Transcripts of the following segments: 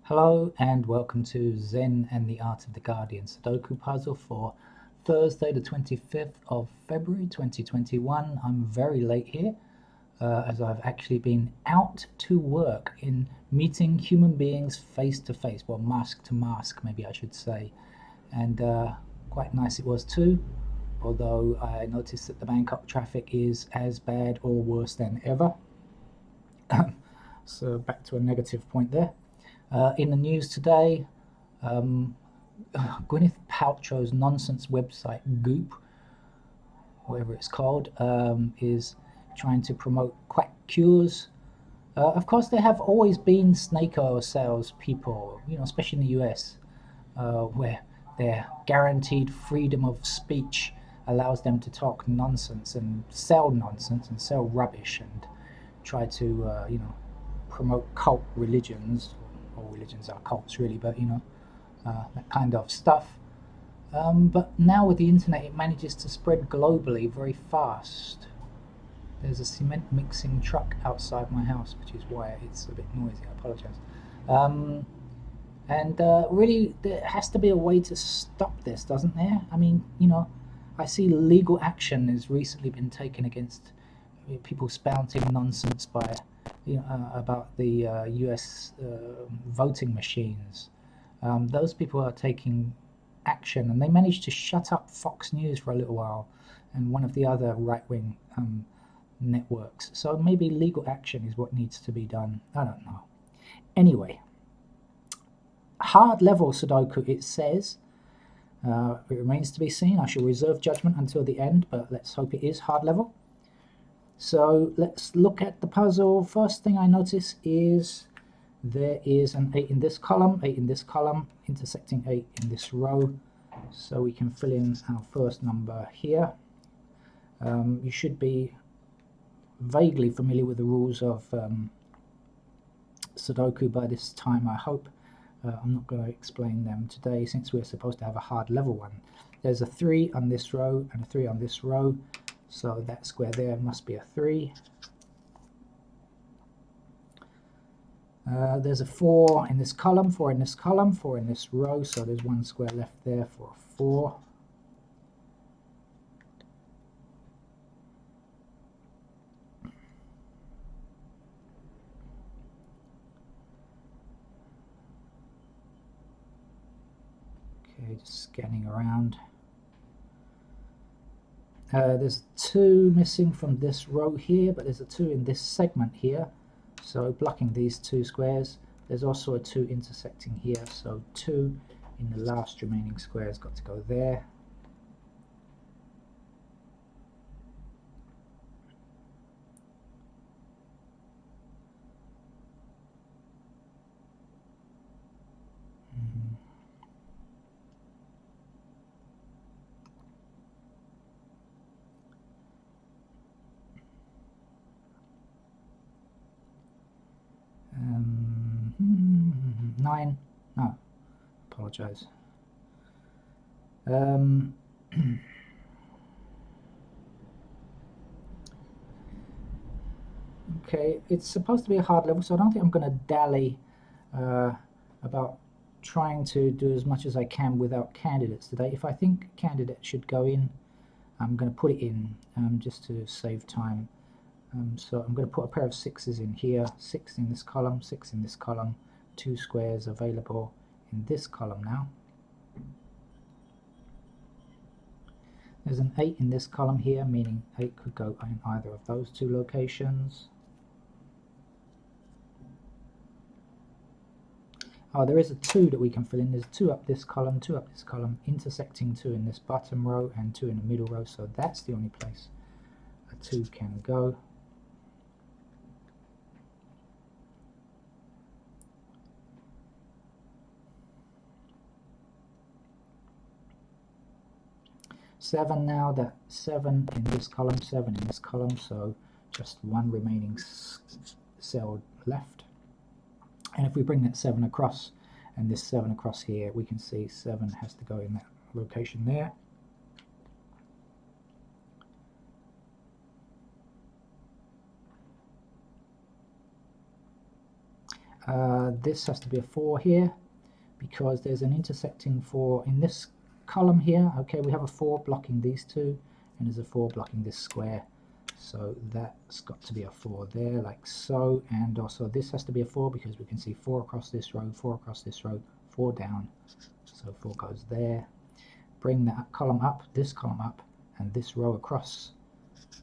Hello and welcome to Zen and the Art of the Guardian Sudoku puzzle for Thursday the 25th of February 2021. I'm very late here as I've actually been out to work in meeting human beings face to face, well, mask to mask maybe I should say, and quite nice it was too, although I noticed that the Bangkok traffic is as bad or worse than ever. So back to a negative point there. In the news today, um, Gwyneth Paltrow's nonsense website Goop, whatever it's called, is trying to promote quack cures. Of course, there have always been snake oil salespeople, especially in the US, where their guaranteed freedom of speech allows them to talk nonsense and sell rubbish and try to, promote cult religions. All religions are cults, really, but that kind of stuff. But now with the internet, it manages to spread globally very fast. There's a cement mixing truck outside my house, which is why it's a bit noisy. I apologize. And really, there has to be a way to stop this, doesn't there? I mean, I see legal action has recently been taken against people spouting nonsense about the US voting machines. Those people are taking action, and they managed to shut up Fox News for a little while and one of the other right-wing networks. So maybe legal action is what needs to be done. I don't know. Anyway, hard level Sudoku, it says. It remains to be seen. I shall reserve judgment until the end, but let's hope it is hard level. So let's look at the puzzle. First thing I notice is there is an 8 in this column, 8 in this column, intersecting 8 in this row. So we can fill in our first number here. You should be vaguely familiar with the rules of Sudoku by this time, I hope. I'm not going to explain them today since we're supposed to have a hard level one. There's a 3 on this row and a 3 on this row. So that square there must be a 3. There's a 4 in this column, 4 in this column, 4 in this row, so there's one square left there for a 4. Okay, just scanning around. There's 2 missing from this row here, but there's a 2 in this segment here. So blocking these 2 squares. There's also a 2 intersecting here, so 2 in the last remaining square has got to go there. Nine. No, apologize. Okay, it's supposed to be a hard level, so I don't think I'm going to dally about trying to do as much as I can without candidates today. If I think candidates should go in, I'm going to put it in just to save time. So I'm going to put a pair of 6s in here, 6 in this column, 6 in this column, 2 squares available in this column now. There's an 8 in this column here, meaning 8 could go in either of those 2 locations. Oh, there is a 2 that we can fill in. There's 2 up this column, 2 up this column, intersecting 2 in this bottom row and 2 in the middle row, so that's the only place a 2 can go. Seven now, that 7 in this column, 7 in this column, so just one remaining cell left. And if we bring that 7 across and this 7 across here, we can see 7 has to go in that location there. This has to be a 4 here, because there's an intersecting 4 in this column here. Okay, we have a 4 blocking these two, and there's a 4 blocking this square, so that's got to be a 4 there, like so. And also this has to be a 4, because we can see 4 across this row, 4 across this row, 4 down, so 4 goes there. Bring that column up, this column up, and this row across,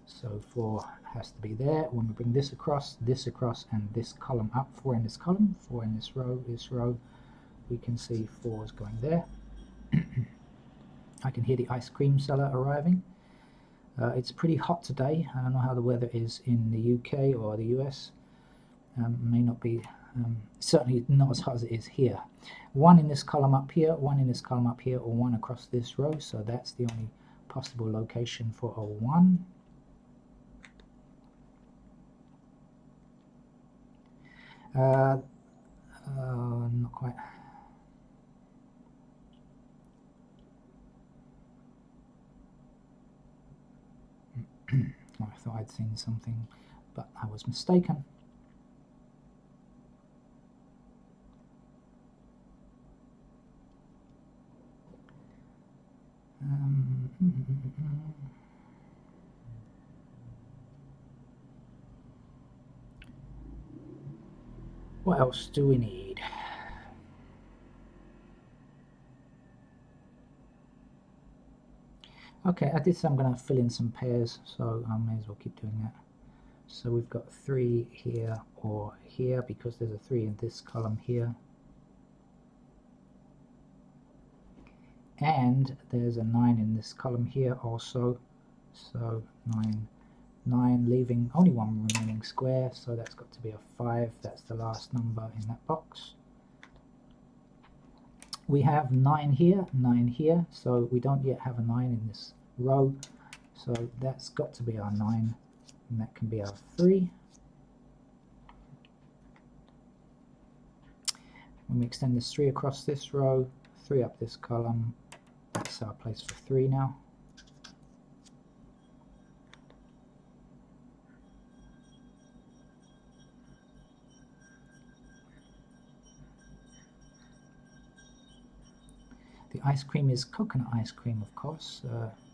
so 4 has to be there. When we bring this across, and this column up, 4 in this column, 4 in this row, we can see 4 is going there. I can hear the ice cream seller arriving. It's pretty hot today. I don't know how the weather is in the UK or the US. May not be, certainly not as hot as it is here. 1 in this column up here, 1 in this column up here, or 1 across this row, so that's the only possible location for a 1. Not quite. I thought I'd seen something, but I was mistaken. What else do we need? Okay, at this I'm going to fill in some pairs, so I may as well keep doing that. So we've got 3 here or here, because there's a 3 in this column here. And there's a 9 in this column here also, so 9, leaving only 1 remaining square, so that's got to be a 5. That's the last number in that box. We have 9 here, so we don't yet have a 9 in this row, so that's got to be our 9, and that can be our 3. When we extend this 3 across this row, 3 up this column, that's our place for 3 now. The ice cream is coconut ice cream, of course.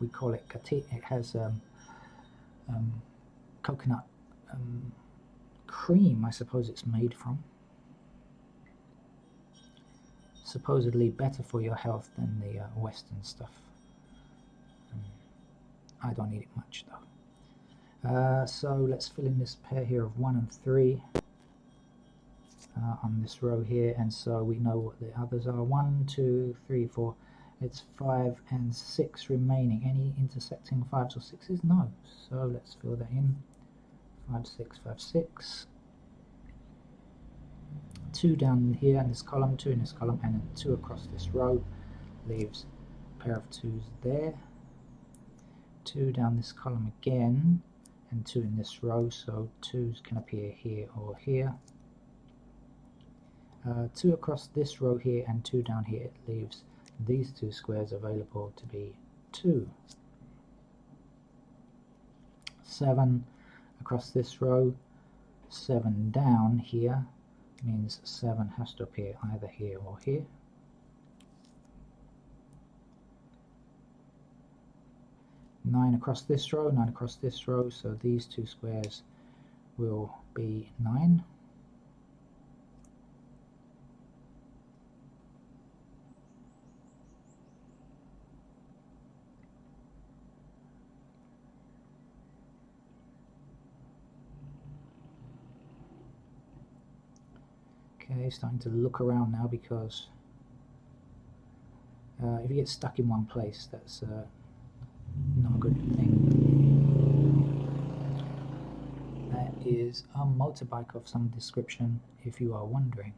We call it kati. It has coconut cream, I suppose it's made from. Supposedly better for your health than the Western stuff. I don't eat it much though. So let's fill in this pair here of 1 and 3 on this row here, and so we know what the others are. 1, 2, 3, 4. It's 5 and 6 remaining. Any intersecting 5s or 6s? No. So let's fill that in. 5, 6, 5, 6. 2 down here in this column, 2 in this column, and 2 across this row. Leaves a pair of 2s there. 2 down this column again, and 2 in this row, so 2s can appear here or here. 2 across this row here and 2 down here. It leaves these 2 squares available to be 2. 7 across this row, 7 down here means 7 has to appear either here or here. 9 across this row, 9 across this row, so these 2 squares will be 9. Okay, starting to look around now, because if you get stuck in one place, that's not a good thing. That is a motorbike of some description, if you are wondering.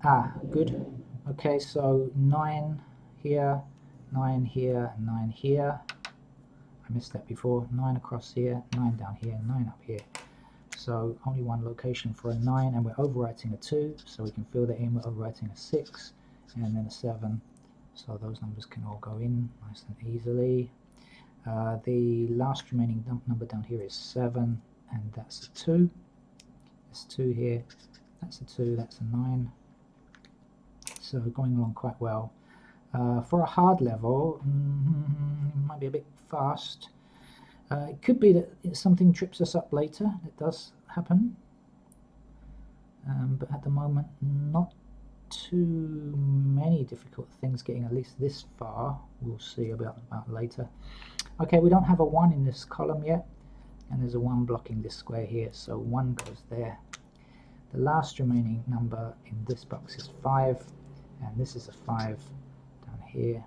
Ah, good. Okay, so 9 here, 9 here, 9 here. I missed that before. 9 across here, 9 down here, 9 up here. So only one location for a 9, and we're overwriting a 2, so we can fill that in. We're overwriting a 6 and then a 7, so those numbers can all go in nice and easily. The last remaining number down here is 7, and that's a 2. There's 2 here, that's a 2, that's a 9. So going along quite well. For a hard level, might be a bit fast. It could be that something trips us up later. It does happen. But at the moment, not too many difficult things getting at least this far. We'll see about later. Okay, we don't have a 1 in this column yet, and there's a 1 blocking this square here, so 1 goes there. The last remaining number in this box is 5, and this is a 5 down here.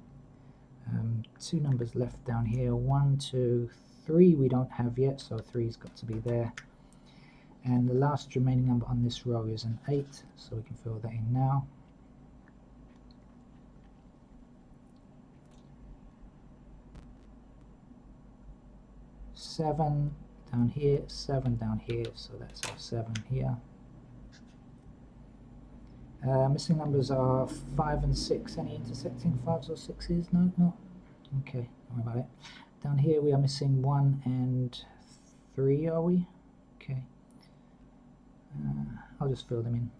2 numbers left down here, 1, 2, 3 we don't have yet, so 3's got to be there. And the last remaining number on this row is an 8, so we can fill that in now. Seven down here, 7 down here, so that's our 7 here. Missing numbers are 5 and 6. Any intersecting 5s or 6s? No, not. Okay, don't worry about it. Down here we are missing 1 and 3, are we? Okay. I'll just fill them in.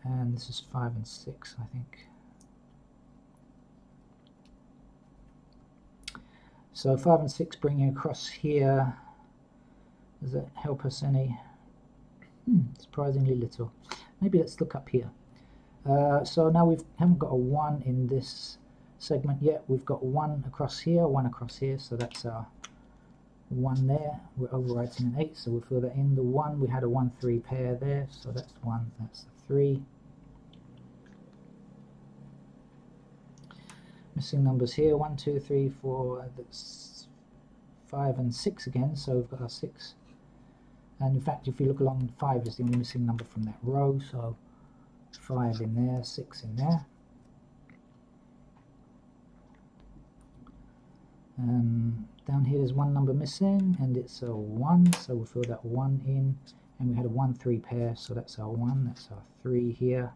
And this is 5 and 6, I think. So 5 and 6 bringing across here. Does that help us any? Surprisingly little. Maybe let's look up here. So now we haven't got a 1 in this segment yet. We've got 1 across here, 1 across here, so that's our 1 there. We're overwriting an 8, so we'll fill that in. The 1, we had a 1, 3 pair there, so that's 1, that's a 3. Missing numbers here, 1, 2, 3, 4, that's 5 and 6 again, so we've got our 6. And in fact, if you look along, 5 is the only missing number from that row, so 5 in there, 6 in there. Down here there's 1 number missing, and it's a 1, so we'll fill that 1 in. And we had a 1, 3 pair, so that's our 1, that's our 3 here.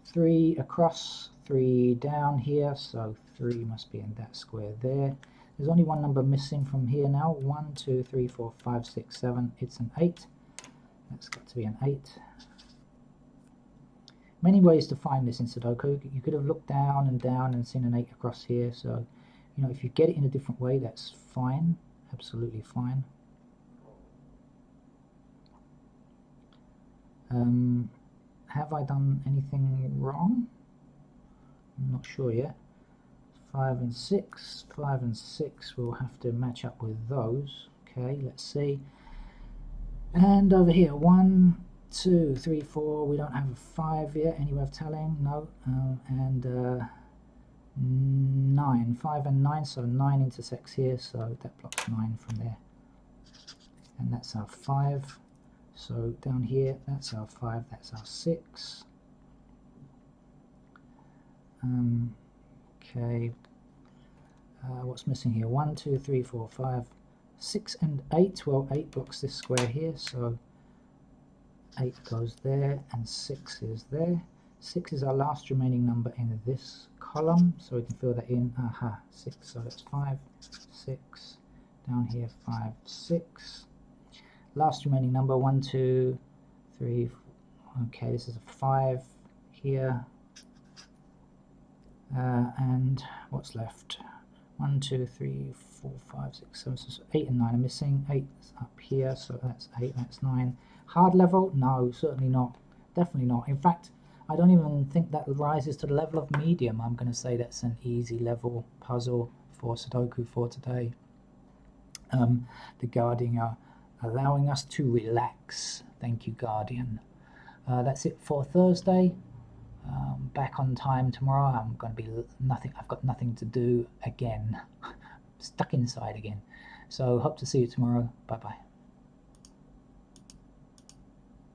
3 across, 3 down here, so 3 must be in that square there. There's only 1 number missing from here now. 1, 2, 3, 4, 5, 6, 7. It's an 8. That's got to be an 8. Many ways to find this in Sudoku. You could have looked down and seen an 8 across here. So, you know, if you get it in a different way, that's fine. Absolutely fine. Have I done anything wrong? I'm not sure yet. 5 and 6, 5 and 6, we'll have to match up with those. Okay, let's see. And over here, 1, 2, 3, 4, we don't have a 5 yet, any way of telling, no. And 9, 5 and 9, so 9 intersects here, so that blocks 9 from there. And that's our 5. So down here, that's our 5, that's our 6. Okay, what's missing here? 1, 2, 3, 4, 5, 6 and 8. Well, 8 blocks this square here, so 8 goes there and 6 is there. 6 is our last remaining number in this column, so we can fill that in. 6, so that's 5, 6, down here 5, 6. Last remaining number, 1, 2, 3, 4. Okay, this is a 5 here. And what's left? 1, 2, 3, 4, 5, 6, 7, so 8 and 9 are missing. 8 is up here, so that's 8, that's 9. Hard level? No, certainly not. Definitely not. In fact, I don't even think that rises to the level of medium. I'm going to say that's an easy level puzzle for Sudoku for today. The Guardian are allowing us to relax. Thank you, Guardian. That's it for Thursday. Back on time tomorrow. I'm going to be I've got nothing to do again. Stuck inside again. So hope to see you tomorrow. Bye bye.